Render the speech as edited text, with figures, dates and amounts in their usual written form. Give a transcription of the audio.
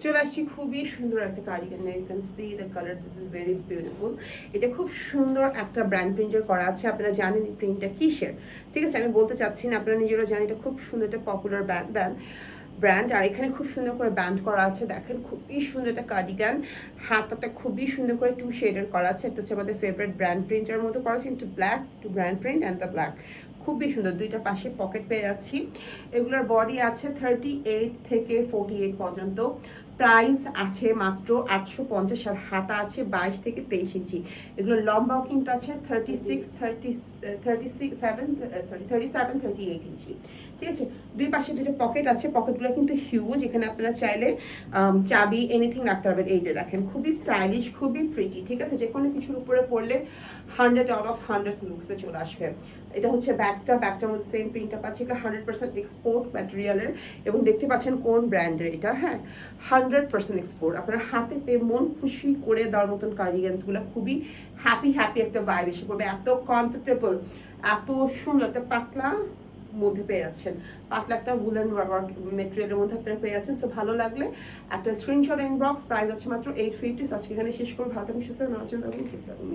চলে আসছি খুবই সুন্দর একটা cardigan. You can see the colour, this is very beautiful. এটা খুব সুন্দর একটা ব্র্যান্ড প্রিন্টের করা আছে। আপনারা জানেন এই প্রিন্টটা কিসের, ঠিক আছে? আমি বলতে চাচ্ছি না, আপনারা নিজেরা জানেন এটা খুব সুন্দর একটা পপুলার ব্র্যান্ড। আর এখানে খুব সুন্দর করে ব্যান্ড করা আছে, দেখেন খুবই সুন্দর একটা কার্ডিগান। হাতাটা খুবই সুন্দর করে 2 শেডের করা আছে। একটা হচ্ছে আমাদের ফেভারিট ব্র্যান্ড প্রিন্টের মতো করা আছে, কিন্তু black two brand print and the black. খুবই সুন্দর, দুইটা পাশে পকেট পেয়ে যাচ্ছি। এগুলোর বডি আছে 38 থেকে 48 পর্যন্ত। প্রাইস আছে মাত্র 850, আর হাতা আছে 22 থেকে 23 ইঞ্চি। এগুলো লম্বাও কিন্তু আছে 37-38 ইঞ্চি, ঠিক আছে? দুই পাশে দুটো পকেট আছে, পকেটগুলো কিন্তু হিউজ। এখানে আপনারা চাইলে চাবি এনিথিং রাখতে পারবেন। এই যে দেখেন, খুবই স্টাইলিশ, খুবই প্রিটি, ঠিক আছে? যে কোনো কিছুর উপরে পড়লে 100 আউট অফ 100 লুকসে চলে আসবে। এটা হচ্ছে ব্যাগটার মধ্যে সেম প্রিন্টটা পাচ্ছি। এটা 100% এক্সপোর্ট ম্যাটেরিয়ালের, এবং দেখতে পাচ্ছেন কোন ব্র্যান্ডের এটা। হ্যাঁ, 100% এক্সপোর্ট। আপনারা হাতে পেয়ে মন খুশি করে দেওয়ার মতন কার্ডিগানসগুলো খুবই হ্যাপি একটা ভাইব এসে পড়বে। এত কমফোর্টেবল, এত সুন্দর, একটা পাতলা মধ্যে পেয়ে যাচ্ছেন, পাতলা একটা উলেন ওয়ার্ক মেটেরিয়ালের মধ্যে আপনারা পেয়ে যাচ্ছেন। সো ভালো লাগলে একটা স্ক্রিনশট ইনবক্স। প্রাইস আছে মাত্র 850। আজকে এখানে শেষ করবো। ভালো থাকুন, সুস্থ থাকুন।